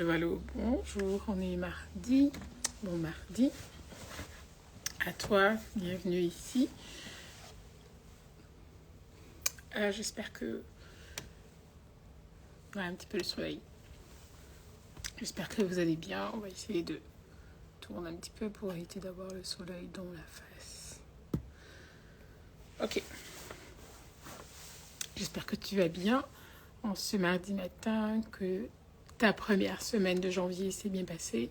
Allô, bonjour, on est mardi. Bon mardi. À toi, bienvenue ici. J'espère que... un petit peu le soleil. J'espère que vous allez bien. On va essayer de tourner un petit peu pour éviter d'avoir le soleil dans la face. Ok. J'espère que tu vas bien en ce mardi matin, que ta première semaine de janvier s'est bien passée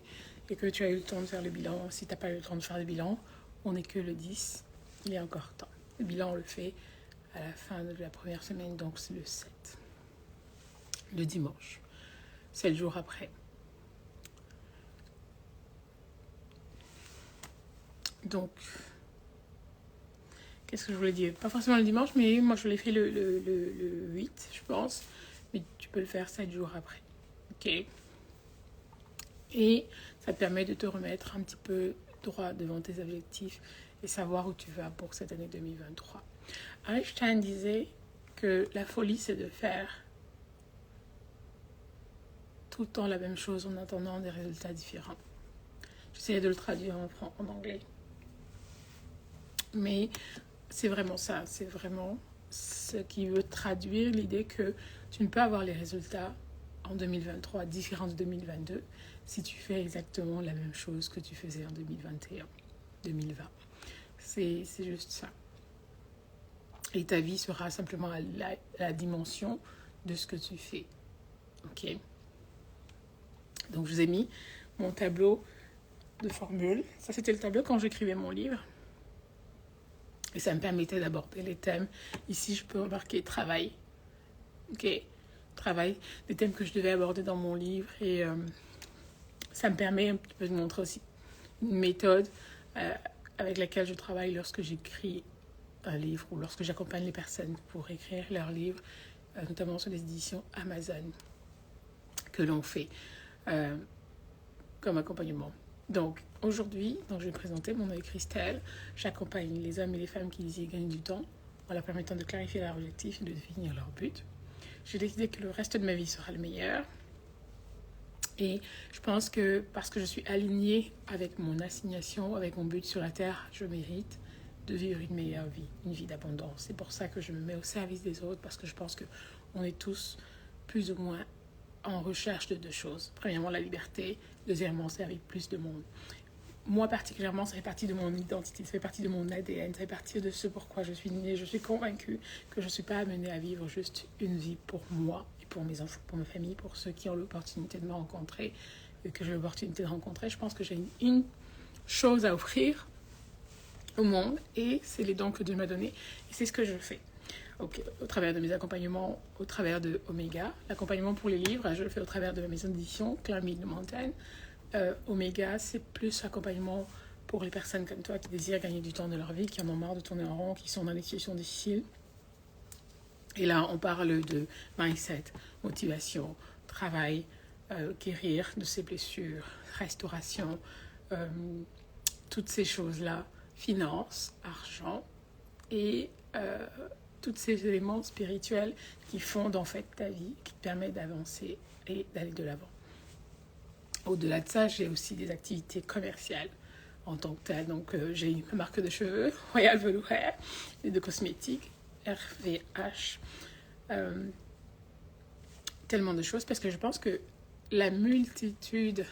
et que tu as eu le temps de faire le bilan. Si tu n'as pas eu le temps de faire le bilan, on n'est que le 10, il est encore temps. Le bilan, on le fait à la fin de la première semaine, donc c'est le 7, le dimanche. C'est le jour après. Donc, qu'est-ce que je voulais dire? Pas forcément le dimanche, mais moi je l'ai fait le 8, je pense. Mais tu peux le faire 7 jours après. Ok. Et ça te permet de te remettre un petit peu droit devant tes objectifs et savoir où tu vas pour cette année 2023. Einstein disait que la folie, c'est de faire tout le temps la même chose en attendant des résultats différents. J'essayais de le traduire en anglais. Mais c'est vraiment ça, c'est vraiment ce qui veut traduire l'idée que tu ne peux avoir les résultats en 2023 différents de 2022 si tu fais exactement la même chose que tu faisais en 2021, 2020. C'est juste ça. Et ta vie sera simplement à la dimension de ce que tu fais. Ok? Donc je vous ai mis mon tableau de formules. Ça, c'était le tableau quand j'écrivais mon livre. Et ça me permettait d'aborder les thèmes. Ici, je peux remarquer travail. Ok, travail, des thèmes que je devais aborder dans mon livre. Et ça me permet un petit peu de montrer aussi une méthode avec laquelle je travaille lorsque j'écris un livre ou lorsque j'accompagne les personnes pour écrire leurs livres, notamment sur les éditions Amazon que l'on fait comme accompagnement. Donc, aujourd'hui, je vais présenter mon nom est Christelle. J'accompagne les hommes et les femmes qui désirent gagner du temps en leur permettant de clarifier leurs objectifs et de définir leur but. J'ai décidé que le reste de ma vie sera le meilleur. Et je pense que parce que je suis alignée avec mon assignation, avec mon but sur la Terre, je mérite de vivre une meilleure vie, une vie d'abondance. C'est pour ça que je me mets au service des autres, parce que je pense qu'on est tous plus ou moins en recherche de deux choses. Premièrement, la liberté. Deuxièmement, servir plus de monde. Moi, particulièrement, ça fait partie de mon identité, ça fait partie de mon ADN, ça fait partie de ce pourquoi je suis née. Je suis convaincue que je ne suis pas amenée à vivre juste une vie pour moi et pour mes enfants, pour ma famille, pour ceux qui ont l'opportunité de me rencontrer et que j'ai l'opportunité de rencontrer. Je pense que j'ai une chose à offrir au monde et c'est les dons que Dieu m'a donnés et c'est ce que je fais. Au travers de mes accompagnements, au travers de Omega. L'accompagnement pour les livres, je le fais au travers de ma maison d'édition, Climate Mountain. Omega, c'est plus accompagnement pour les personnes comme toi qui désirent gagner du temps de leur vie, qui en ont marre de tourner en rond, qui sont dans des situations difficiles. Et là, on parle de mindset, motivation, travail, guérir de ses blessures, restauration, toutes ces choses-là, finances, argent et tous ces éléments spirituels qui fondent en fait ta vie, qui te permettent d'avancer et d'aller de l'avant. Au-delà de ça, j'ai aussi des activités commerciales en tant que telles. Donc, j'ai une marque de cheveux, Royal Velour Hair, et de cosmétiques, RVH. Tellement de choses, parce que je pense que la multitude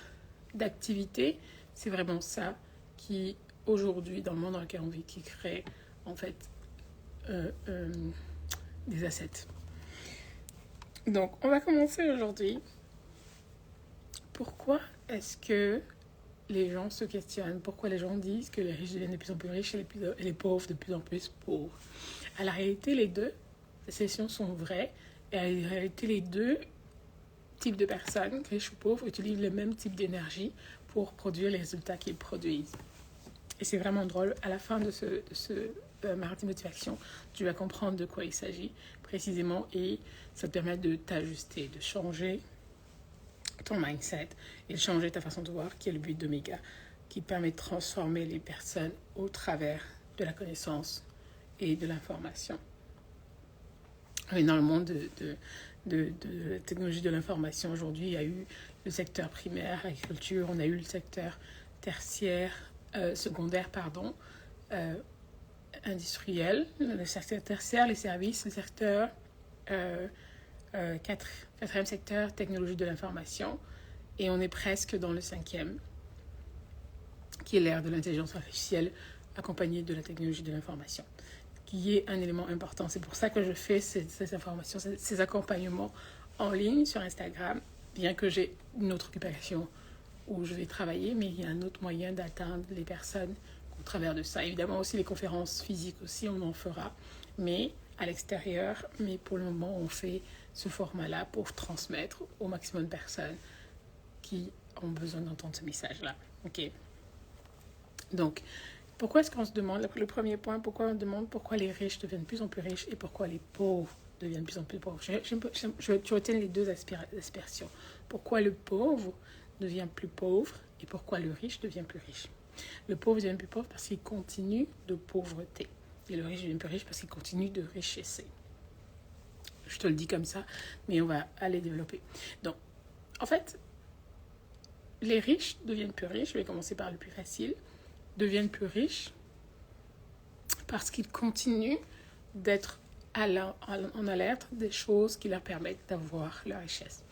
d'activités, c'est vraiment ça qui, aujourd'hui, dans le monde dans lequel on vit, qui crée, en fait, des assets. Donc, on va commencer aujourd'hui. Pourquoi est-ce que les gens se questionnent? Pourquoi les gens disent que les riches deviennent de plus en plus riches et les pauvres de plus en plus pauvres? À la réalité, les deux, ces sessions sont vraies. Et à la réalité, les deux types de personnes, riches ou pauvres, utilisent le même type d'énergie pour produire les résultats qu'ils produisent. Et c'est vraiment drôle. À la fin de ce mardi motivation, tu vas comprendre de quoi il s'agit précisément et ça te permet de t'ajuster, de changer ton mindset et de changer ta façon de voir, qui est le but d'Omega, qui permet de transformer les personnes au travers de la connaissance et de l'information. Et dans le monde de la technologie de l'information, aujourd'hui, il y a eu le secteur primaire, agriculture, on a eu le secteur tertiaire, secondaire, industriel, le secteur tertiaire, les services, le secteur quatrième secteur, technologie de l'information, et on est presque dans le 5e, qui est l'ère de l'intelligence artificielle accompagnée de la technologie de l'information, qui est un élément important. C'est pour ça que je fais ces informations, ces accompagnements en ligne sur Instagram, bien que j'ai une autre occupation où je vais travailler, mais il y a un autre moyen d'atteindre les personnes au travers de ça. Évidemment aussi les conférences physiques aussi, on en fera, mais à l'extérieur. Mais pour le moment, on fait ce format-là pour transmettre au maximum de personnes qui ont besoin d'entendre ce message-là. Ok. Donc, pourquoi est-ce qu'on se demande, le premier point, pourquoi on demande pourquoi les riches deviennent de plus en plus riches et pourquoi les pauvres deviennent de plus en plus pauvres. Tu retiens les deux aspersions. Pourquoi le pauvre devient plus pauvre et pourquoi le riche devient plus riche. Le pauvre devient plus pauvre parce qu'il continue de pauvreté. Et le riche devient plus riche parce qu'il continue de richesser. Je te le dis comme ça, mais on va aller développer. Donc, en fait, les riches deviennent plus riches. Je vais commencer par le plus facile. Deviennent plus riches parce qu'ils continuent d'être en alerte des choses qui leur permettent d'avoir leur richesse.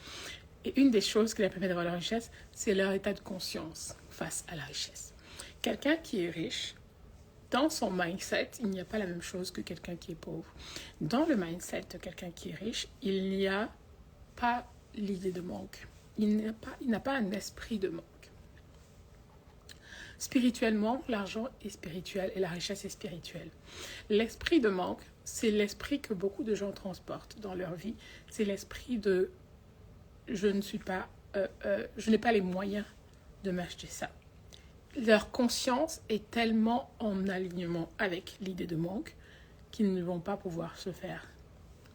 Et une des choses qui leur permet d'avoir leur richesse, c'est leur état de conscience face à la richesse. Quelqu'un qui est riche, dans son mindset, il n'y a pas la même chose que quelqu'un qui est pauvre. Dans le mindset de quelqu'un qui est riche, il n'y a pas l'idée de manque. Il n'a pas un esprit de manque. Spirituellement, l'argent est spirituel et la richesse est spirituelle. L'esprit de manque, c'est l'esprit que beaucoup de gens transportent dans leur vie. C'est l'esprit de je n'ai pas les moyens de m'acheter ça. Leur conscience est tellement en alignement avec l'idée de manque qu'ils ne vont pas pouvoir se faire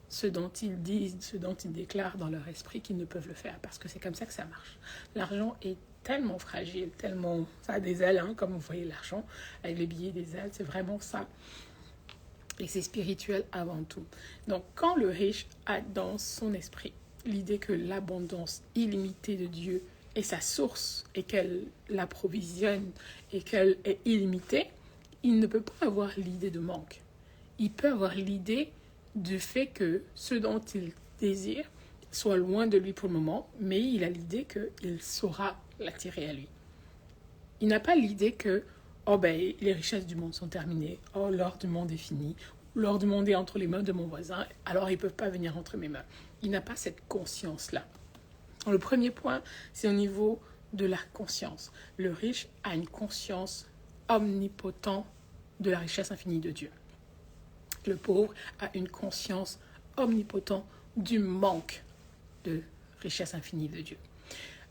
ce dont ils disent, ce dont ils déclarent dans leur esprit qu'ils ne peuvent le faire parce que c'est comme ça que ça marche. L'argent est tellement fragile, tellement... Ça a des ailes, comme vous voyez l'argent, avec les billets des ailes, c'est vraiment ça. Et c'est spirituel avant tout. Donc, quand le riche a dans son esprit l'idée que l'abondance illimitée de Dieu est sa source et qu'elle l'approvisionne et qu'elle est illimitée, il ne peut pas avoir l'idée de manque. Il peut avoir l'idée du fait que ce dont il désire soit loin de lui pour le moment, mais il a l'idée qu'il saura l'attirer à lui. Il n'a pas l'idée que les richesses du monde sont terminées, l'or du monde est fini, l'or du monde est entre les mains de mon voisin, alors ils ne peuvent pas venir entre mes mains. Il n'a pas cette conscience-là. Le premier point, c'est au niveau de la conscience. Le riche a une conscience omnipotente de la richesse infinie de Dieu. Le pauvre a une conscience omnipotente du manque de richesse infinie de Dieu.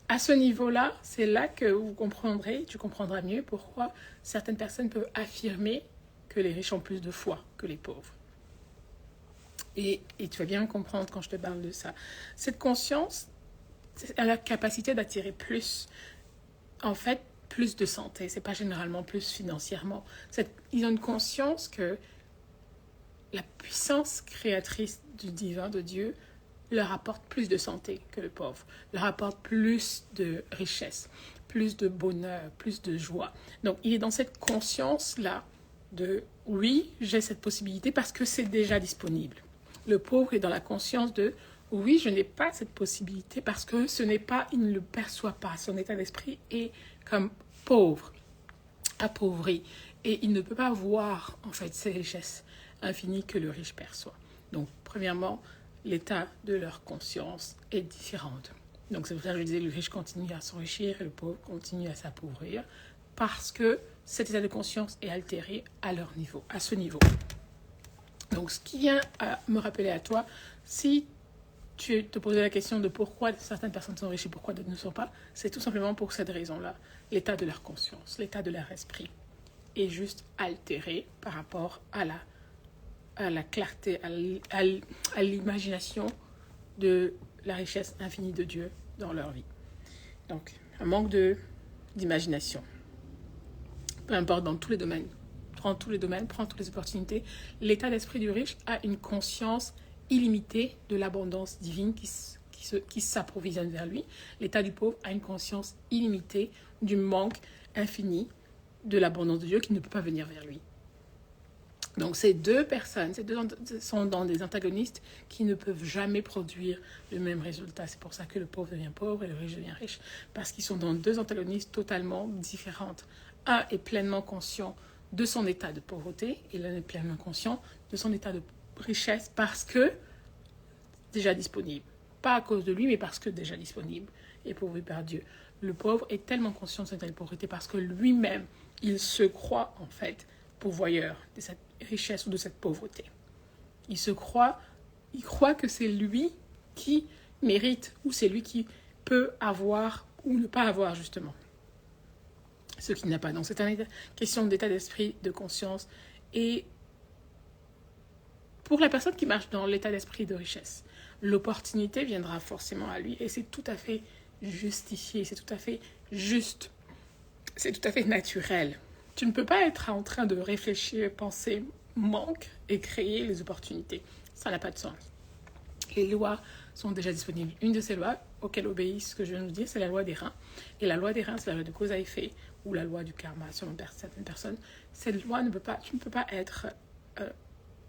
À ce niveau-là, c'est là que tu comprendras mieux pourquoi certaines personnes peuvent affirmer que les riches ont plus de foi que les pauvres. Et tu vas bien comprendre quand je te parle de ça. Cette conscience a la capacité d'attirer plus, en fait, plus de santé. C'est pas généralement plus financièrement. Ils ont une conscience que la puissance créatrice du divin, de Dieu, leur apporte plus de santé que le pauvre, leur apporte plus de richesse, plus de bonheur, plus de joie. Donc, il est dans cette conscience-là de « oui, j'ai cette possibilité parce que c'est déjà disponible ». Le pauvre est dans la conscience de « oui, je n'ai pas cette possibilité parce que ce n'est pas, il ne le perçoit pas, son état d'esprit est comme pauvre, appauvri et il ne peut pas voir en fait ces richesses infinies que le riche perçoit. » Donc, premièrement, l'état de leur conscience est différent. Donc, c'est pour ça que je disais, le riche continue à s'enrichir et le pauvre continue à s'appauvrir parce que cet état de conscience est altéré à leur niveau, à ce niveau. Donc, ce qui vient à me rappeler à toi, si tu te posais la question de pourquoi certaines personnes sont riches et pourquoi d'autres ne sont pas, c'est tout simplement pour cette raison-là. L'état de leur conscience, l'état de leur esprit est juste altéré par rapport à la clarté, à l'imagination de la richesse infinie de Dieu dans leur vie. Donc, un manque d'imagination. Peu importe, dans tous les domaines. Prends tous les domaines, prends toutes les opportunités. L'état d'esprit du riche a une conscience illimitée de l'abondance divine qui s'approvisionne vers lui. L'état du pauvre a une conscience illimitée du manque infini de l'abondance de Dieu qui ne peut pas venir vers lui. Donc ces deux personnes, sont dans des antagonistes qui ne peuvent jamais produire le même résultat. C'est pour ça que le pauvre devient pauvre et le riche devient riche. Parce qu'ils sont dans deux antagonistes totalement différentes. Un est pleinement conscient de son état de pauvreté et l'un est pleinement conscient de son état de richesse parce que déjà disponible. Pas à cause de lui, mais parce que déjà disponible et pourvu par Dieu. Le pauvre est tellement conscient de son état de pauvreté parce que lui-même, il se croit en fait pourvoyeur de cette richesse ou de cette pauvreté. Il croit que c'est lui qui mérite ou c'est lui qui peut avoir ou ne pas avoir justement ce qu'il n'a pas. Donc c'est une question d'état d'esprit, de conscience et pour la personne qui marche dans l'état d'esprit de richesse, l'opportunité viendra forcément à lui et c'est tout à fait justifié, c'est tout à fait juste, c'est tout à fait naturel. Tu ne peux pas être en train de réfléchir, penser manque et créer les opportunités. Ça n'a pas de sens. Les lois sont déjà disponibles. Une de ces lois auxquelles obéissent ce que je viens de vous dire, c'est la loi des reins. Et la loi des reins, c'est la loi de cause à effet ou la loi du karma selon certaines personnes. Cette loi tu ne peux pas être...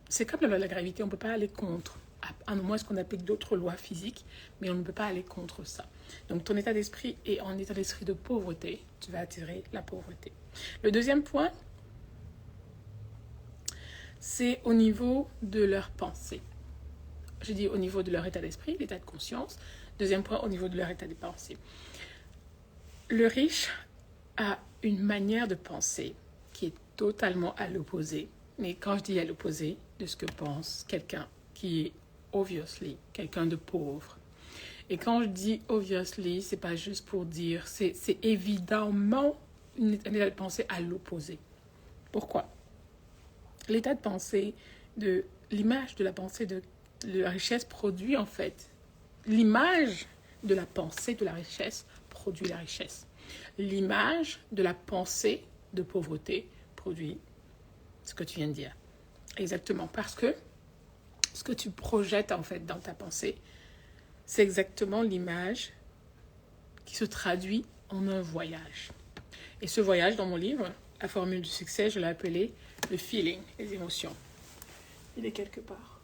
c'est comme la loi de la gravité, on ne peut pas aller contre. À moins qu'on applique d'autres lois physiques, mais on ne peut pas aller contre ça. Donc ton état d'esprit est en état d'esprit de pauvreté, tu vas attirer la pauvreté. Le deuxième point, c'est au niveau de leur pensée. Je dis au niveau de leur état d'esprit, l'état de conscience. Deuxième point, au niveau de leur état de pensée. Le riche a une manière de penser qui est totalement à l'opposé. Mais quand je dis à l'opposé de ce que pense quelqu'un qui est obviously quelqu'un de pauvre. Et quand je dis obviously, c'est pas juste pour dire, c'est évidemment un état de pensée à l'opposé. Pourquoi? L'état de pensée de l'image de la pensée de la richesse produit en fait l'image de la pensée de la richesse produit la richesse. L'image de la pensée de pauvreté produit ce que tu viens de dire. Exactement, parce que ce que tu projettes en fait dans ta pensée, c'est exactement l'image qui se traduit en un voyage. Et ce voyage, dans mon livre, La formule du succès, je l'ai appelé le feeling, les émotions. Il est quelque part.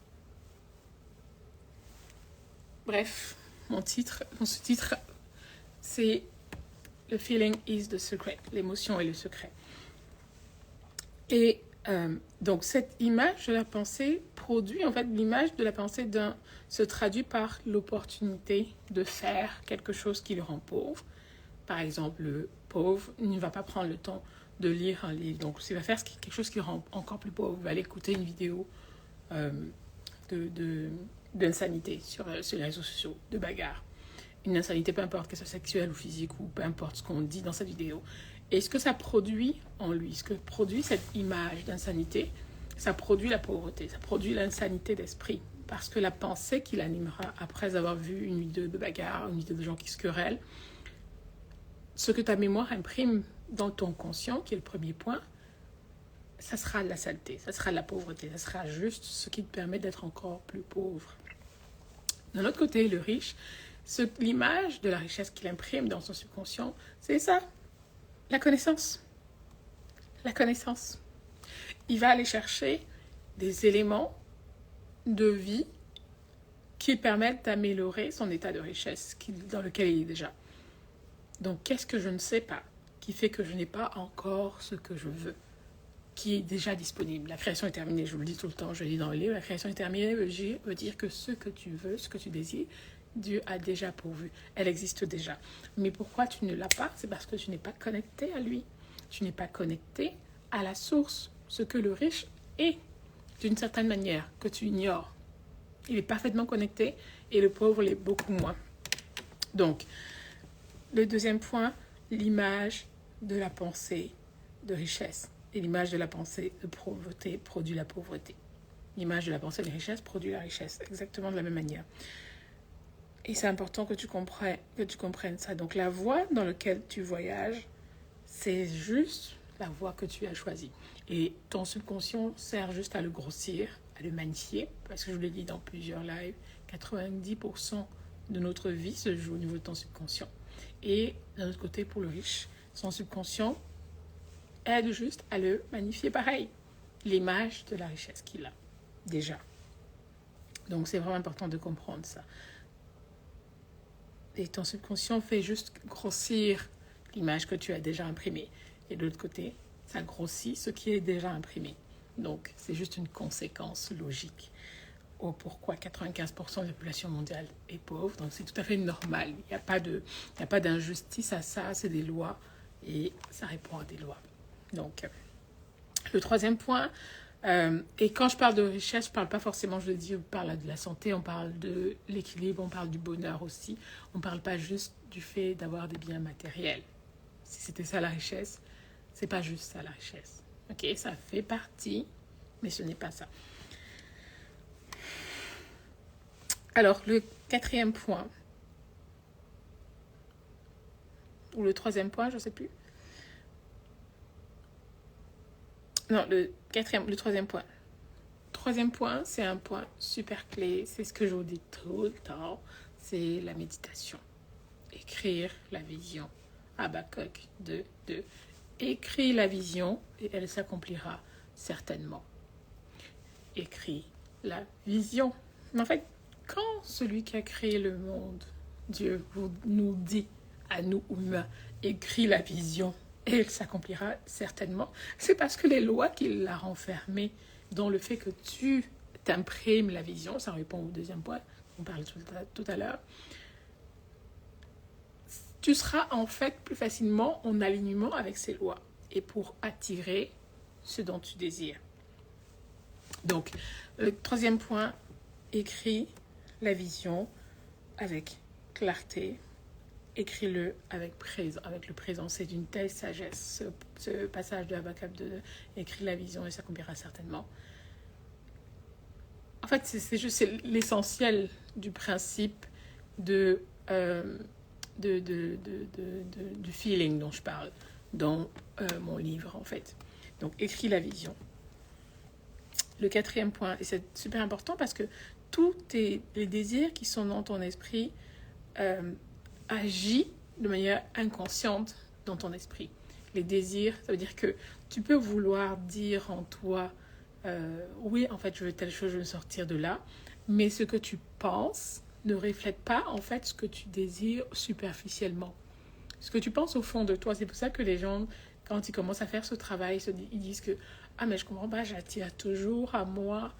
Bref, mon sous-titre, c'est The feeling is the secret. L'émotion est le secret. Et donc, cette image de la pensée produit, en fait, l'image de la pensée se traduit par l'opportunité de faire quelque chose qui le rend pauvre. Par exemple, le pauvre ne va pas prendre le temps de lire un livre. Donc, s'il va faire quelque chose qui le rend encore plus pauvre, il va aller écouter une vidéo d'insanité sur les réseaux sociaux, de bagarre. Une insanité, peu importe qu'elle soit sexuelle ou physique, ou peu importe ce qu'on dit dans cette vidéo. Et ce que ça produit en lui, ce que produit cette image d'insanité, ça produit la pauvreté, ça produit l'insanité d'esprit. Parce que la pensée qui l'animera après avoir vu une vidéo de bagarre, une vidéo de gens qui se querellent, ce que ta mémoire imprime dans ton conscient, qui est le premier point, ça sera de la saleté, ça sera de la pauvreté, ça sera juste ce qui te permet d'être encore plus pauvre. D'un autre côté, le riche, l'image de la richesse qu'il imprime dans son subconscient, c'est ça, la connaissance. La connaissance. Il va aller chercher des éléments de vie qui permettent d'améliorer son état de richesse dans lequel il est déjà. Donc, qu'est-ce que je ne sais pas qui fait que je n'ai pas encore ce que je veux, qui est déjà disponible? La création est terminée, je vous le dis tout le temps, je le dis dans le livre, la création est terminée veut dire que ce que tu veux, ce que tu désires, Dieu a déjà pourvu, elle existe déjà. Mais pourquoi tu ne l'as pas? C'est parce que tu n'es pas connecté à lui. Tu n'es pas connecté à la source, ce que le riche est, d'une certaine manière, que tu ignores. il est parfaitement connecté et le pauvre l'est beaucoup moins. Donc, le deuxième point, l'image de la pensée de richesse. Et l'image de la pensée de pauvreté produit la pauvreté. L'image de la pensée de richesse produit la richesse, exactement de la même manière. Et c'est important que tu comprennes ça. Donc, la voie dans laquelle tu voyages, c'est juste la voie que tu as choisie. Et ton subconscient sert juste à le grossir, à le magnifier, parce que je vous l'ai dit dans plusieurs lives, 90% de notre vie se joue au niveau de ton subconscient. Et d'un autre côté, pour le riche, son subconscient aide juste à le magnifier pareil. L'image de la richesse qu'il a, déjà. Donc, c'est vraiment important de comprendre ça. Et ton subconscient fait juste grossir l'image que tu as déjà imprimée. Et de l'autre côté, ça grossit ce qui est déjà imprimé. Donc, c'est juste une conséquence logique au pourquoi 95% de la population mondiale est pauvre. Donc, c'est tout à fait normal. Il n'y a pas d'injustice à ça. C'est des lois et ça répond à des lois. Donc, le troisième point, et quand je parle de richesse, je ne parle pas forcément, je le dis, on parle de la santé, on parle de l'équilibre, on parle du bonheur aussi. On ne parle pas juste du fait d'avoir des biens matériels. Si c'était ça la richesse, c'est pas juste ça la richesse. Ok, ça fait partie, mais ce n'est pas ça. Alors, le quatrième point, ou le troisième point, je ne sais plus. Non, le troisième point. Troisième point, c'est un point super clé. C'est ce que je vous dis tout le temps. C'est la méditation. Écrire la vision. Habakkuk 2:2. Écris la vision et elle s'accomplira certainement. Écris la vision. Mais en fait, quand celui qui a créé le monde, Dieu, nous dit à nous humains, écris la vision et elle s'accomplira certainement, c'est parce que les lois qu'il a renfermées dans le fait que tu t'imprimes la vision, ça répond au deuxième point, on parlait tout à l'heure, tu seras en fait plus facilement en alignement avec ces lois et pour attirer ce dont tu désires. Donc, le troisième point, écris la vision avec clarté. Écris-le avec le présent. C'est d'une telle sagesse. Ce passage de Habakkuk 2, écris la vision et ça s'accomplira certainement. En fait, c'est juste l'essentiel du principe du feeling dont je parle dans mon livre, en fait. Donc, écris la vision. Le quatrième point, et c'est super important parce que tous les désirs qui sont dans ton esprit agissent de manière inconsciente dans ton esprit. Les désirs, ça veut dire que tu peux vouloir dire en toi oui, en fait, je veux telle chose, je veux sortir de là, mais ce que tu penses ne reflète pas, en fait, ce que tu désires superficiellement. Ce que tu penses au fond de toi, c'est pour ça que les gens, quand ils commencent à faire ce travail, ils disent que « Ah, mais je comprends pas, j'attire toujours à moi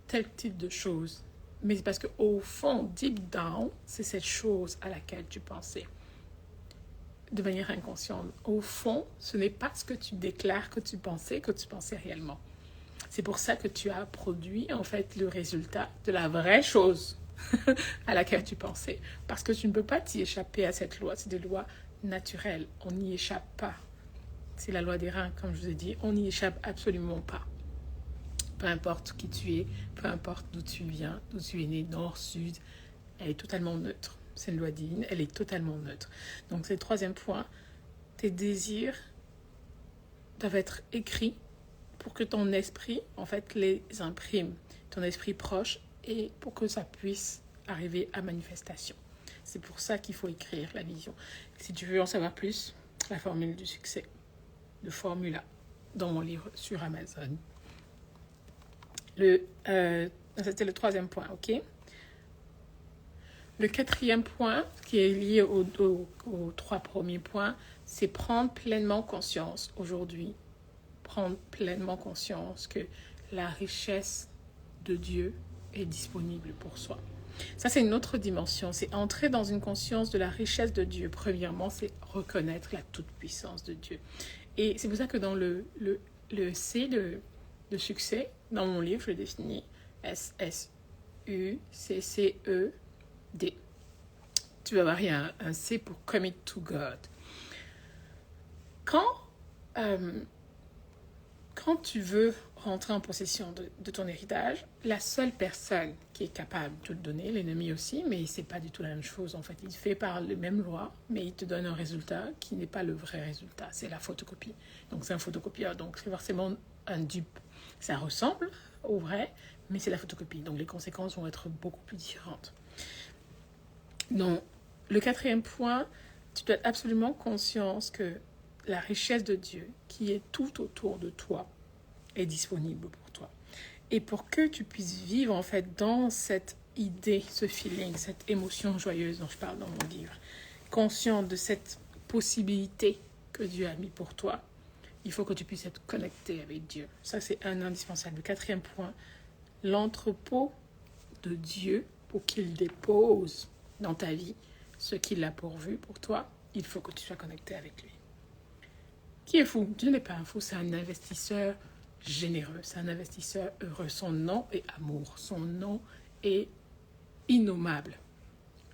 tel type de choses. » Mais c'est parce qu'au fond, deep down, c'est cette chose à laquelle tu pensais. De manière inconsciente. Au fond, ce n'est pas ce que tu déclares que tu pensais réellement. C'est pour ça que tu as produit, en fait, le résultat de la vraie chose à laquelle tu pensais. Parce que tu ne peux pas t'y échapper à cette loi. C'est des lois naturelles. On n'y échappe pas. C'est la loi des reins, comme je vous ai dit. On n'y échappe absolument pas. Peu importe qui tu es, peu importe d'où tu viens, d'où tu es né, nord, sud, elle est totalement neutre. C'est une loi divine, elle est totalement neutre. Donc c'est le troisième point. Tes désirs doivent être écrits pour que ton esprit, en fait, les imprime. Ton esprit proche et pour que ça puisse arriver à manifestation. C'est pour ça qu'il faut écrire la vision. Si tu veux en savoir plus, la formule du succès, de Formula, dans mon livre sur Amazon. C'était le troisième point, ok? Le quatrième point, qui est lié aux trois premiers points, c'est prendre pleinement conscience aujourd'hui. Prendre pleinement conscience que la richesse de Dieu est disponible pour soi. Ça, c'est une autre dimension. C'est entrer dans une conscience de la richesse de Dieu. Premièrement, c'est reconnaître la toute-puissance de Dieu. Et c'est pour ça que dans le C de succès, dans mon livre, je le définis SS. C-U-C-C-E-D. Tu vas voir, il y a un C pour commit to God. Quand tu veux rentrer en possession de ton héritage, la seule personne qui est capable de te le donner, l'ennemi aussi, mais c'est pas du tout la même chose en fait. Il fait par les mêmes lois, mais il te donne un résultat qui n'est pas le vrai résultat. C'est la photocopie. Donc c'est un photocopieur, donc c'est forcément un dupe. Ça ressemble au vrai, mais c'est la photocopie. Donc les conséquences vont être beaucoup plus différentes. Donc le quatrième point, tu dois être absolument conscience que la richesse de Dieu qui est tout autour de toi est disponible pour toi. Et pour que tu puisses vivre en fait dans cette idée, ce feeling, cette émotion joyeuse dont je parle dans mon livre, conscient de cette possibilité que Dieu a mis pour toi, il faut que tu puisses être connecté avec Dieu. Ça, c'est un indispensable. Le quatrième point, l'entrepôt de Dieu pour qu'il dépose dans ta vie ce qu'il a pourvu pour toi, il faut que tu sois connecté avec lui. Qui est fou? Dieu n'est pas un fou, c'est un investisseur généreux, c'est un investisseur heureux. Son nom est amour, son nom est innommable.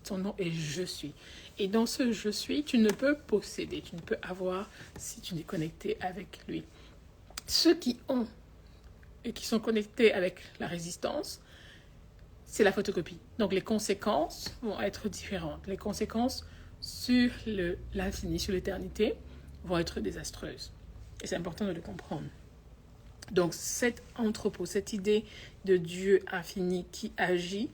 Son nom est je suis. Et dans ce je suis, tu ne peux posséder, tu ne peux avoir si tu n'es connecté avec lui. Ceux qui ont et qui sont connectés avec la résistance, c'est la photocopie. Donc les conséquences vont être différentes. Les conséquences sur l'infini, sur l'éternité, vont être désastreuses. Et c'est important de le comprendre. Donc cet entrepôt, cette idée de Dieu infini qui agit,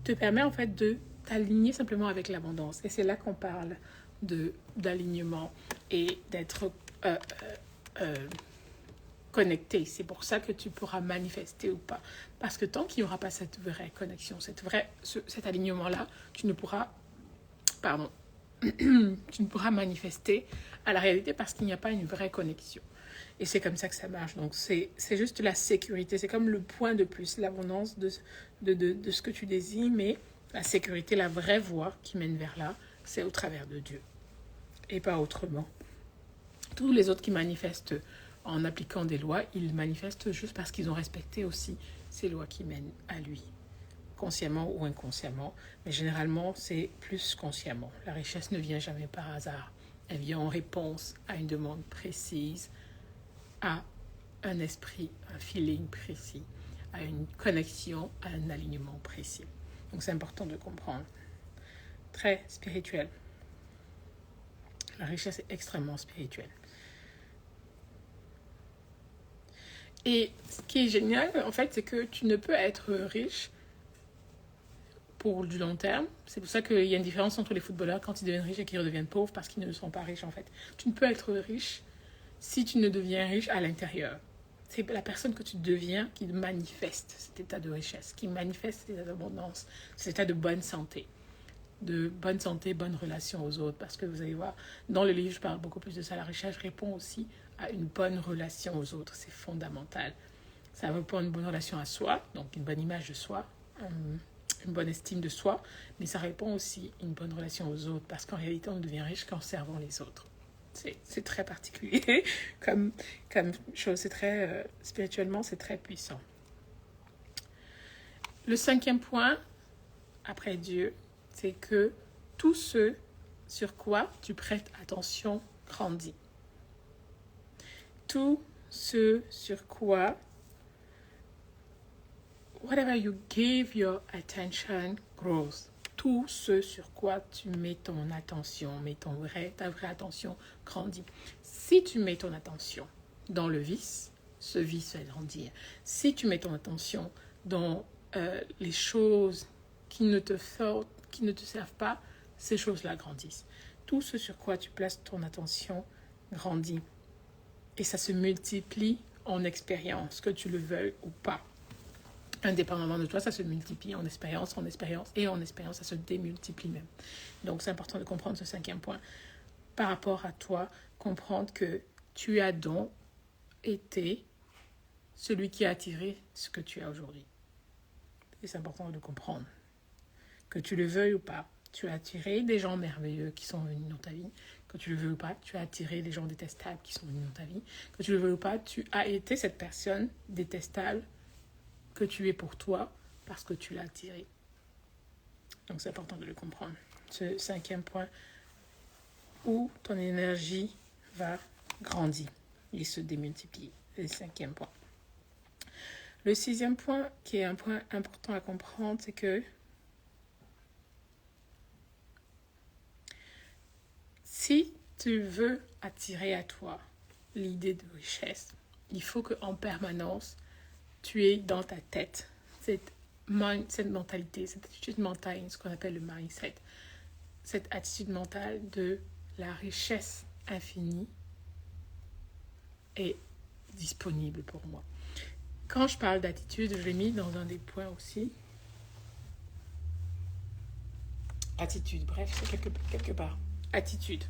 te permet en fait de t'aligner simplement avec l'abondance. Et c'est là qu'on parle d'alignement et d'être connecté. C'est pour ça que tu pourras manifester ou pas. Parce que tant qu'il n'y aura pas cette vraie connexion, cet alignement-là, tu ne pourras manifester à la réalité parce qu'il n'y a pas une vraie connexion. Et c'est comme ça que ça marche. Donc, c'est juste la sécurité. C'est comme le point de plus, l'abondance de ce que tu désires, mais la sécurité, la vraie voie qui mène vers là, c'est au travers de Dieu et pas autrement. Tous les autres qui manifestent en appliquant des lois, ils manifestent juste parce qu'ils ont respecté aussi ces lois qui mènent à lui, consciemment ou inconsciemment, mais généralement c'est plus consciemment. La richesse ne vient jamais par hasard, elle vient en réponse à une demande précise, à un esprit, un feeling précis, à une connexion, à un alignement précis. Donc c'est important de comprendre. Très spirituel. La richesse est extrêmement spirituelle. Et ce qui est génial, en fait, c'est que tu ne peux être riche pour du long terme. C'est pour ça qu'il y a une différence entre les footballeurs quand ils deviennent riches et qu'ils redeviennent pauvres parce qu'ils ne sont pas riches, en fait. Tu ne peux être riche si tu ne deviens riche à l'intérieur. C'est la personne que tu deviens qui manifeste cet état de richesse, qui manifeste cet état d'abondance, cet état de bonne santé. De bonne santé, bonne relation aux autres. Parce que vous allez voir, dans le livre, je parle beaucoup plus de ça. La richesse répond aussi à une bonne relation aux autres. C'est fondamental. Ça répond à une bonne relation à soi, donc une bonne image de soi, une bonne estime de soi, mais ça répond aussi à une bonne relation aux autres. Parce qu'en réalité, on devient riche qu'en servant les autres. C'est très particulier comme chose. C'est très, spirituellement, c'est très puissant. Le cinquième point, après Dieu, c'est que tout ce sur quoi tu prêtes attention grandit. Tout ce sur quoi, whatever you give your attention grows. Tout ce sur quoi tu mets ton attention, ta vraie attention grandit. Si tu mets ton attention dans le vice, ce vice va grandir. Si tu mets ton attention dans les choses qui ne te servent pas, ces choses-là grandissent. Tout ce sur quoi tu places ton attention grandit. Et ça se multiplie en expérience, que tu le veuilles ou pas. Indépendamment de toi, ça se multiplie en expérience, et en expérience, ça se démultiplie même. Donc, c'est important de comprendre ce cinquième point. Par rapport à toi, comprendre que tu as donc été celui qui a attiré ce que tu as aujourd'hui. Et c'est important de le comprendre. Que tu le veuilles ou pas, tu as attiré des gens merveilleux qui sont venus dans ta vie. Que tu le veuilles ou pas, tu as attiré des gens détestables qui sont venus dans ta vie. Que tu le veuilles ou pas, tu as été cette personne détestable que tu es pour toi, parce que tu l'as attiré. Donc, c'est important de le comprendre. Ce 5e point, où ton énergie va grandir et se démultiplier. C'est le 5e point. Le 6e point, qui est un point important à comprendre, c'est que si tu veux attirer à toi l'idée de richesse, il faut qu'en permanence, tu aies dans ta tête cette mentalité, cette attitude mentale, ce qu'on appelle le mindset, cette attitude mentale de la richesse infinie est disponible pour moi. Quand je parle d'attitude, je l'ai mis dans un des points aussi. Attitude, bref, c'est quelque part. Attitude.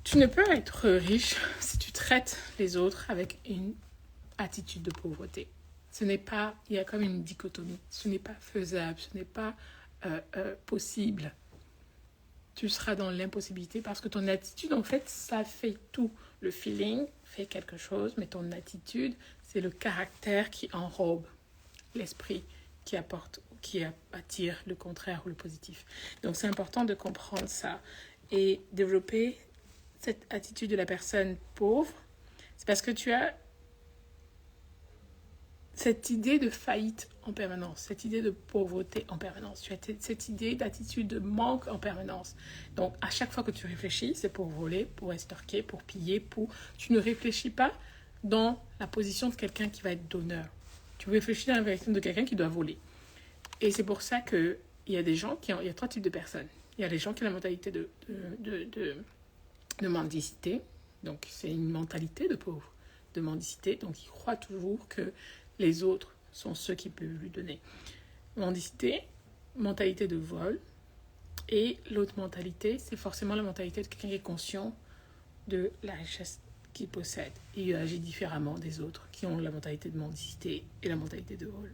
Tu ne peux être riche si tu traites les autres avec une attitude de pauvreté. Ce n'est pas, il y a comme une dichotomie. Ce n'est pas faisable, ce n'est pas possible. Tu seras dans l'impossibilité parce que ton attitude, en fait, ça fait tout. Le feeling fait quelque chose, mais ton attitude, c'est le caractère qui enrobe l'esprit, qui attire le contraire ou le positif. Donc, c'est important de comprendre ça et développer cette attitude de la personne pauvre. C'est parce que tu as cette idée de faillite en permanence, cette idée de pauvreté en permanence. Tu as cette idée d'attitude de manque en permanence. Donc, à chaque fois que tu réfléchis, c'est pour voler, pour estorquer, pour piller, tu ne réfléchis pas dans la position de quelqu'un qui va être donneur. Tu réfléchis dans la position de quelqu'un qui doit voler. Et c'est pour ça qu'il y a des gens il y a 3 types de personnes. Il y a les gens qui ont la mentalité de mendicité. Donc, c'est une mentalité de pauvre, de mendicité. Donc, ils croient toujours que les autres sont ceux qui peuvent lui donner. Mendicité, mentalité de vol. Et l'autre mentalité, c'est forcément la mentalité de quelqu'un qui est conscient de la richesse qu'il possède. Et il agit différemment des autres qui ont la mentalité de mendicité et la mentalité de vol.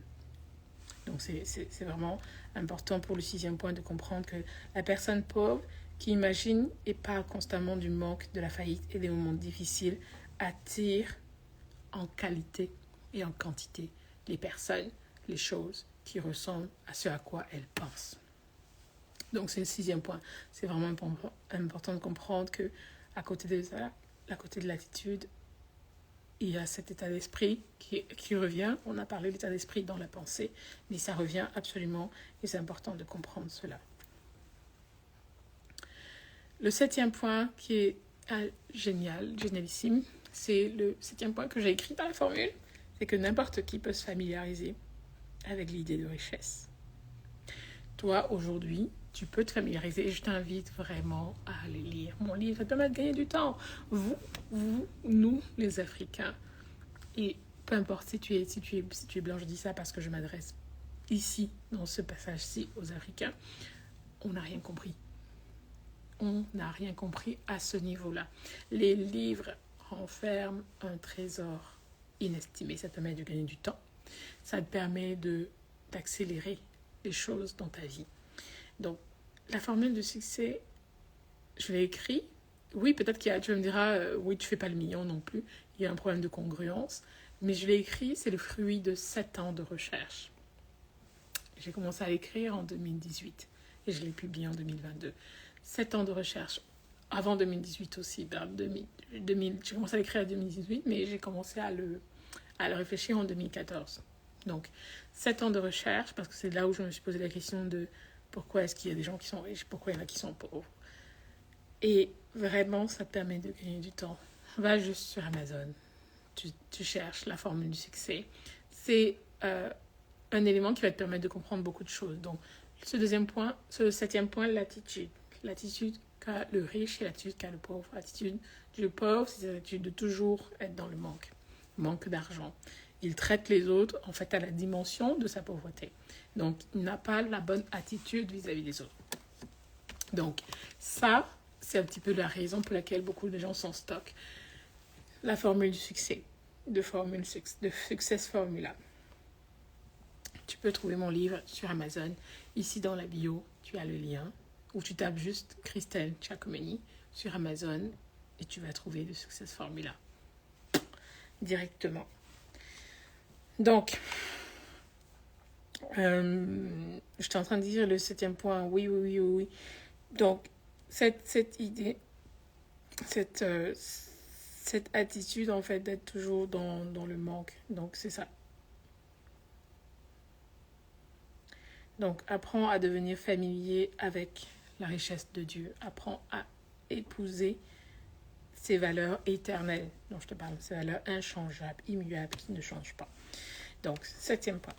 Donc, c'est vraiment important pour le 6e point de comprendre que la personne pauvre qui imagine et parle constamment du manque, de la faillite et des moments difficiles attire en qualité et en quantité les personnes, les choses qui ressemblent à ce à quoi elles pensent. Donc, c'est le 6e point. C'est vraiment important de comprendre que à côté de ça, à côté de l'attitude, il y a cet état d'esprit qui revient. On a parlé de l'état d'esprit dans la pensée, mais ça revient absolument et c'est important de comprendre cela. Le 7e point qui est génialissime, c'est le 7e point que j'ai écrit dans la formule, c'est que n'importe qui peut se familiariser avec l'idée de richesse. Toi, aujourd'hui, tu peux te familiariser et je t'invite vraiment à aller lire mon livre. Ça te permet de gagner du temps. Nous, les Africains, et peu importe si tu es blanc, je dis ça parce que je m'adresse ici, dans ce passage-ci, aux Africains, on n'a rien compris. On n'a rien compris à ce niveau-là. Les livres renferment un trésor inestimé. Ça te permet de gagner du temps. Ça te permet d'accélérer les choses dans ta vie. Donc, la formule de succès, je l'ai écrit. Oui, peut-être tu me diras, oui, tu ne fais pas le million non plus. Il y a un problème de congruence. Mais je l'ai écrit, c'est le fruit de 7 ans de recherche. J'ai commencé à l'écrire en 2018 et je l'ai publié en 2022. 7 ans de recherche. Avant 2018 aussi. J'ai commencé à l'écrire en 2018, mais j'ai commencé à le réfléchir en 2014. Donc, 7 ans de recherche, parce que c'est là où je me suis posé la question de pourquoi est-ce qu'il y a des gens qui sont riches, pourquoi il y en a qui sont pauvres. Et vraiment, ça te permet de gagner du temps. Va juste sur Amazon. Tu cherches la formule du succès. C'est un élément qui va te permettre de comprendre beaucoup de choses. Donc, ce 7e point, l'attitude. L'attitude qu'a le riche et l'attitude qu'a le pauvre. L'attitude du pauvre, c'est l'attitude de toujours être dans le manque d'argent. Il traite les autres, en fait, à la dimension de sa pauvreté. Donc, il n'a pas la bonne attitude vis-à-vis des autres. Donc, ça, c'est un petit peu la raison pour laquelle beaucoup de gens s'en stockent. La formule du succès, de Success Formula. Tu peux trouver mon livre sur Amazon. Ici, dans la bio, tu as le lien. Ou tu tapes juste Christelle Giacomini sur Amazon et tu vas trouver le Success Formula directement. Donc, J'étais en train de dire le 7e point, oui, oui, oui, oui, oui. Donc, cette idée, cette attitude, en fait, d'être toujours dans le manque. Donc, c'est ça. Donc, apprends à devenir familier avec la richesse de Dieu. Apprends à épouser ces valeurs éternelles dont je te parle, ces valeurs inchangeables, immuables, qui ne changent pas. Donc, 7e point.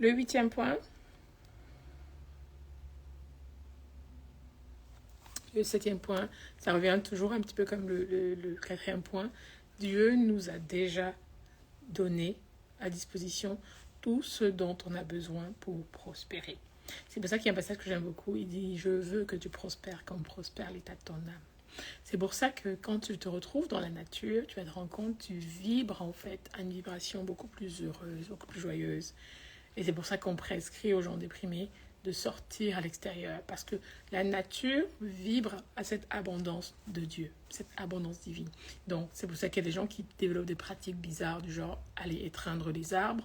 Le 8e point, le 7e point, ça revient toujours un petit peu comme le 4e point. Dieu nous a déjà donné à disposition tout ce dont on a besoin pour prospérer. C'est pour ça qu'il y a un passage que j'aime beaucoup. Il dit « Je veux que tu prospères comme prospère l'état de ton âme ». C'est pour ça que quand tu te retrouves dans la nature, tu vas te rendre compte, tu vibres en fait à une vibration beaucoup plus heureuse, beaucoup plus joyeuse. Et c'est pour ça qu'on prescrit aux gens déprimés de sortir à l'extérieur. Parce que la nature vibre à cette abondance de Dieu, cette abondance divine. Donc c'est pour ça qu'il y a des gens qui développent des pratiques bizarres du genre aller étreindre les arbres.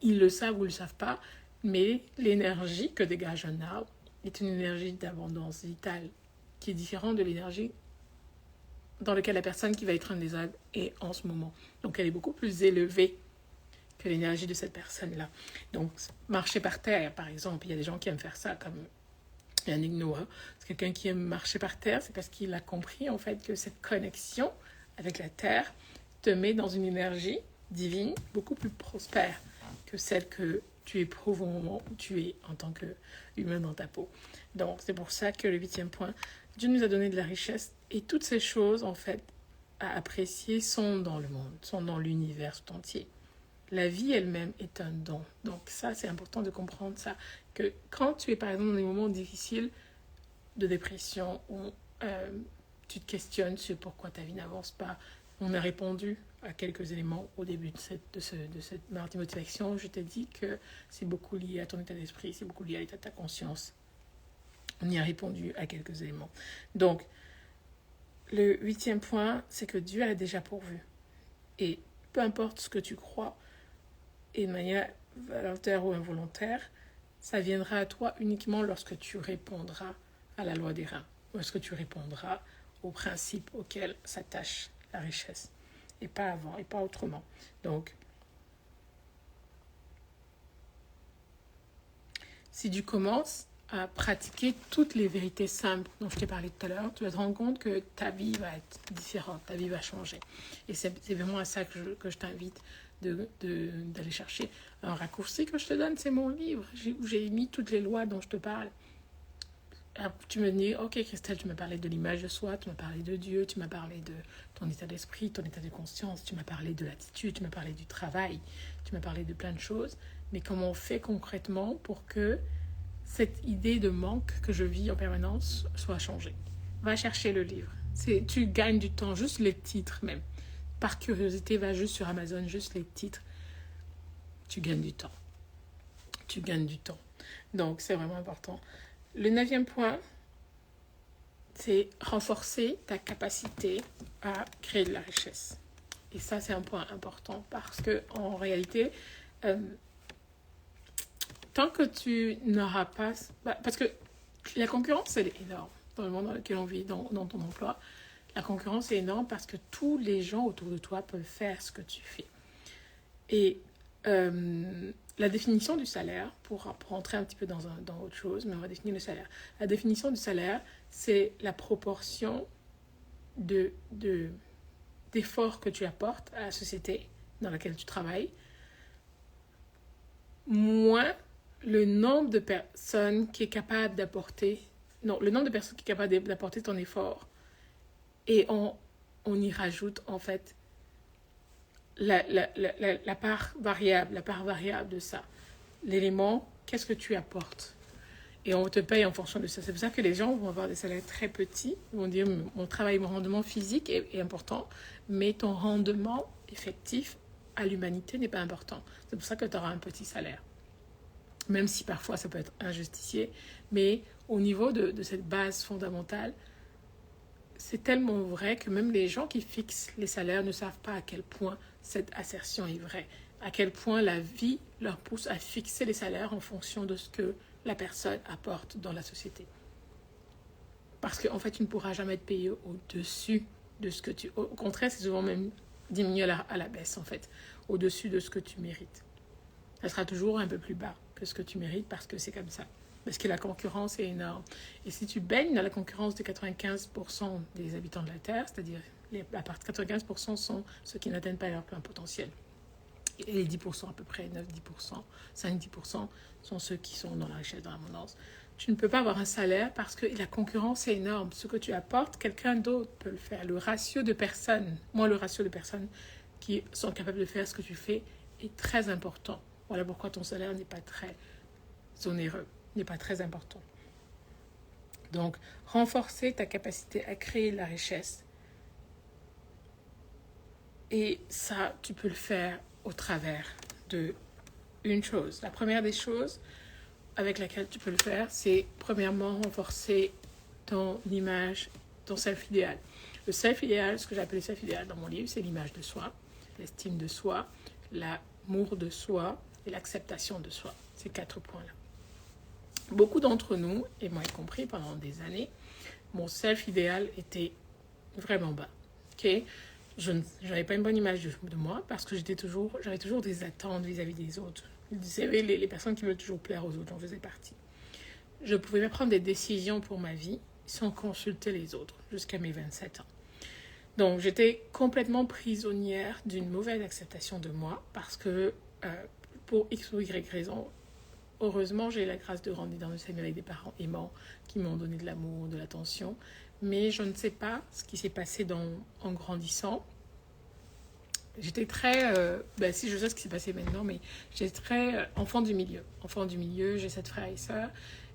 Ils le savent ou ils ne le savent pas, mais l'énergie que dégage un arbre est une énergie d'abondance vitale qui est différente de l'énergie dans laquelle la personne qui va étreindre les arbres est en ce moment. Donc elle est beaucoup plus élevée que l'énergie de cette personne-là. Donc, marcher par terre, par exemple, il y a des gens qui aiment faire ça, comme Yannick Noah. C'est quelqu'un qui aime marcher par terre, c'est parce qu'il a compris, en fait, que cette connexion avec la terre te met dans une énergie divine beaucoup plus prospère que celle que tu éprouves au moment où tu es en tant qu'humain dans ta peau. Donc, c'est pour ça que le 8e point, Dieu nous a donné de la richesse et toutes ces choses, en fait, à apprécier sont dans le monde, sont dans l'univers tout entier. La vie elle-même est un don. Donc ça, c'est important de comprendre ça. Que quand tu es, par exemple, dans des moments difficiles de dépression où tu te questionnes sur pourquoi ta vie n'avance pas, on a répondu à quelques éléments au début de cette mardi motivation. Je t'ai dit que c'est beaucoup lié à ton état d'esprit, c'est beaucoup lié à l'état de ta conscience. On y a répondu à quelques éléments. Donc, le 8e point, c'est que Dieu a déjà pourvu. Et peu importe ce que tu crois, et de manière volontaire ou involontaire, ça viendra à toi uniquement lorsque tu répondras à la loi des reins, lorsque tu répondras aux principes auxquels s'attache la richesse, et pas avant, et pas autrement. Donc, si tu commences à pratiquer toutes les vérités simples dont je t'ai parlé tout à l'heure, tu vas te rendre compte que ta vie va être différente, ta vie va changer. Et c'est vraiment à ça que je t'invite d'aller chercher. Un raccourci que je te donne, c'est mon livre où j'ai mis toutes les lois dont je te parle. Alors, tu me dis, ok Christelle, tu m'as parlé de l'image de soi, tu m'as parlé de Dieu, tu m'as parlé de ton état d'esprit, ton état de conscience, tu m'as parlé de l'attitude, tu m'as parlé du travail, tu m'as parlé de plein de choses. Mais comment on fait concrètement pour que cette idée de manque que je vis en permanence soit changée? Va chercher le livre. Tu gagnes du temps, juste les titres même. Par curiosité, va juste sur Amazon, juste les titres. Tu gagnes du temps. Tu gagnes du temps. Donc, c'est vraiment important. Le 9e point, c'est renforcer ta capacité à créer de la richesse. Et ça, c'est un point important parce que en réalité, tant que tu n'auras pas... parce que la concurrence, elle est énorme dans le monde dans lequel on vit, dans ton emploi. La concurrence est énorme parce que tous les gens autour de toi peuvent faire ce que tu fais. Et la définition du salaire, pour rentrer un petit peu dans autre chose, mais on va définir le salaire. La définition du salaire, c'est la proportion d'efforts que tu apportes à la société dans laquelle tu travailles, moins le nombre de personnes qui est capable d'apporter... Non, le nombre de personnes qui est capable d'apporter ton effort. Et on y rajoute, en fait, la part variable de ça. L'élément, qu'est-ce que tu apportes? Et on te paye en fonction de ça. C'est pour ça que les gens vont avoir des salaires très petits. Ils vont dire, mon travail, mon rendement physique est important, mais ton rendement effectif à l'humanité n'est pas important. C'est pour ça que tu auras un petit salaire. Même si parfois ça peut être injustifié, mais au niveau de cette base fondamentale, c'est tellement vrai que même les gens qui fixent les salaires ne savent pas à quel point cette assertion est vraie. à quel point la vie leur pousse à fixer les salaires en fonction de ce que la personne apporte dans la société. Parce qu'en fait, tu ne pourras jamais te payer au-dessus de ce que tu... Au contraire, c'est souvent même diminué à la baisse, en fait, au-dessus de ce que tu mérites. Ça sera toujours un peu plus bas que ce que tu mérites parce que c'est comme ça. Parce que la concurrence est énorme. Et si tu baignes dans la concurrence de 95% des habitants de la Terre, c'est-à-dire à partir de 95% sont ceux qui n'atteignent pas leur plein potentiel. Et les 10% à peu près, 9-10%, 5-10% sont ceux qui sont dans la richesse, dans l'abondance. Tu ne peux pas avoir un salaire parce que la concurrence est énorme. Ce que tu apportes, quelqu'un d'autre peut le faire. Le ratio de personnes qui sont capables de faire ce que tu fais est très important. Voilà pourquoi ton salaire n'est pas très onéreux, n'est pas très important. Donc, renforcer ta capacité à créer de la richesse. Et ça, tu peux le faire au travers de une chose. La première des choses avec laquelle tu peux le faire, c'est premièrement renforcer ton image, ton self-idéal. Le self-idéal, ce que j'appelle le self-idéal dans mon livre, c'est l'image de soi, l'estime de soi, l'amour de soi et l'acceptation de soi. Ces 4 points-là. Beaucoup d'entre nous, et moi y compris pendant des années, mon self-idéal était vraiment bas. Okay? Je n'avais pas une bonne image de moi parce que j'avais toujours des attentes vis-à-vis des autres. Vous savez, les personnes qui veulent toujours plaire aux autres, j'en faisais partie. Je pouvais pas prendre des décisions pour ma vie sans consulter les autres jusqu'à mes 27 ans. Donc, j'étais complètement prisonnière d'une mauvaise acceptation de moi parce que pour X ou Y raison, heureusement, j'ai eu la grâce de grandir dans une famille avec des parents aimants qui m'ont donné de l'amour, de l'attention. Mais je ne sais pas ce qui s'est passé en grandissant. J'étais très... si je sais ce qui s'est passé maintenant, mais j'étais très enfant du milieu. Enfant du milieu, j'ai 7 frères et sœurs.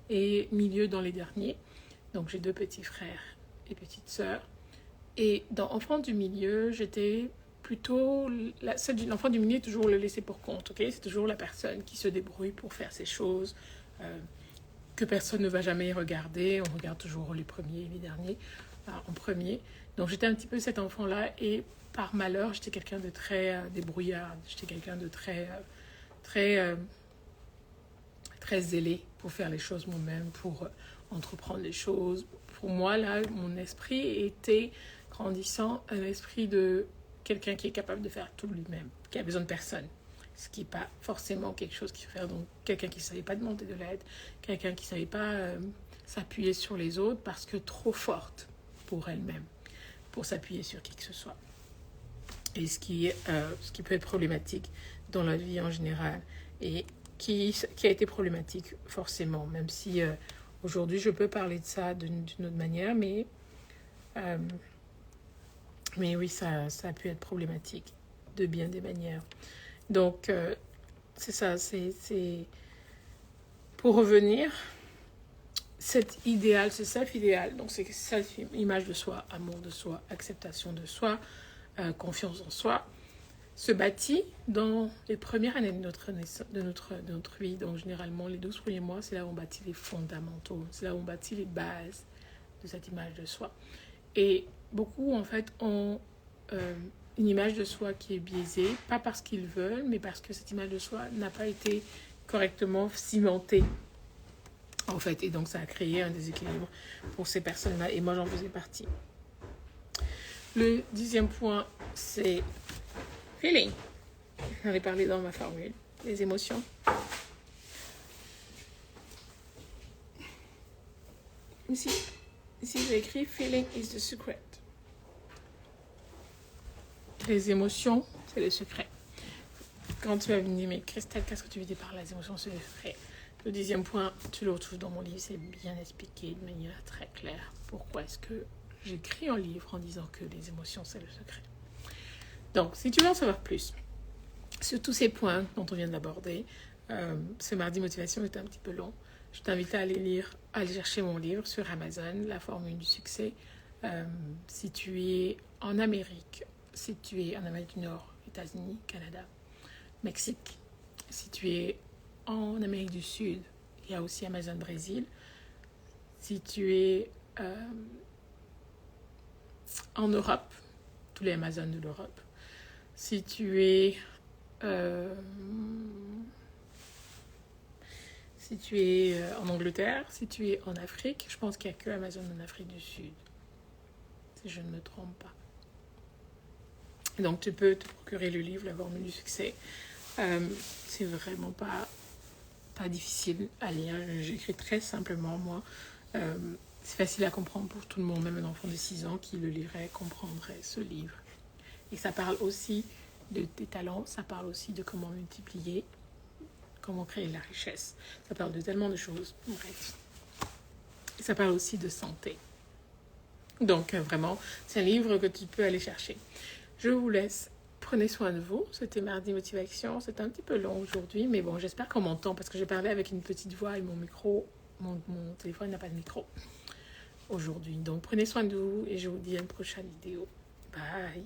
Et milieu dans les derniers. Donc j'ai 2 petits frères et petites sœurs. Et dans enfant du milieu, j'étais plutôt... L'enfant du milieu est toujours le laissé pour compte. Okay? C'est toujours la personne qui se débrouille pour faire ses choses. Que personne ne va jamais regarder. On regarde toujours les premiers et les derniers en premier. Donc j'étais un petit peu cet enfant-là et par malheur, j'étais quelqu'un de très débrouillard. J'étais quelqu'un de très zélé pour faire les choses moi-même, pour entreprendre les choses. Pour moi, là, mon esprit était grandissant, un esprit de quelqu'un qui est capable de faire tout lui-même, qui a besoin de personne. Ce qui n'est pas forcément quelque chose qu'il faut faire. Donc, quelqu'un qui ne savait pas demander de l'aide, quelqu'un qui ne savait pas s'appuyer sur les autres parce que trop forte pour elle-même, pour s'appuyer sur qui que ce soit. Et ce qui peut être problématique dans la vie en général et qui a été problématique forcément, même si aujourd'hui je peux parler de ça d'une autre manière, mais oui, ça a pu être problématique de bien des manières. Donc, c'est ça, c'est pour revenir, cet idéal, c'est self-idéal, donc c'est self-image de soi, amour de soi, acceptation de soi, confiance en soi, se bâtit dans les premières années de notre vie. Donc, généralement, les 12 premiers mois, c'est là où on bâtit les fondamentaux, c'est là où on bâtit les bases de cette image de soi. Et beaucoup, en fait, ont une image de soi qui est biaisée, pas parce qu'ils veulent, mais parce que cette image de soi n'a pas été correctement cimentée, en fait. Et donc, ça a créé un déséquilibre pour ces personnes-là. Et moi, j'en faisais partie. Le 10e point, c'est feeling. J'en ai parlé dans ma formule. Les émotions. Ici j'ai écrit feeling is the secret. Les émotions, c'est le secret. Quand tu vas me dire, mais Christelle, qu'est-ce que tu veux dire par les émotions, c'est le secret. Le 10e point, tu le retrouves dans mon livre, c'est bien expliqué de manière très claire. Pourquoi est-ce que j'écris un livre en disant que les émotions, c'est le secret. Donc, si tu veux en savoir plus sur tous ces points dont on vient d'aborder, ce mardi motivation est un petit peu long. Je t'invite à aller chercher mon livre sur Amazon, La formule du succès. Si tu es en Amérique, si tu es en Amérique du Nord, États-Unis, Canada, Mexique, si tu es en Amérique du Sud, il y a aussi Amazon Brésil. Si tu es en Europe, tous les Amazones de l'Europe. Si tu es Si tu es en Angleterre, si tu es en Afrique, je pense qu'il n'y a que Amazon en Afrique du Sud, si je ne me trompe pas. Donc tu peux te procurer le livre, La formule du succès. C'est vraiment pas difficile à lire. J'écris très simplement, moi. C'est facile à comprendre pour tout le monde, même un enfant de 6 ans qui le lirait, comprendrait ce livre. Et ça parle aussi de tes talents, ça parle aussi de comment multiplier, comment créer de la richesse. Ça parle de tellement de choses, bref. Et ça parle aussi de santé. Donc vraiment, c'est un livre que tu peux aller chercher. Je vous laisse. Prenez soin de vous. C'était Mardi Motivation. C'est un petit peu long aujourd'hui, mais bon, j'espère qu'on m'entend parce que j'ai parlé avec une petite voix et mon micro, mon téléphone n'a pas de micro aujourd'hui. Donc prenez soin de vous et je vous dis à une prochaine vidéo. Bye.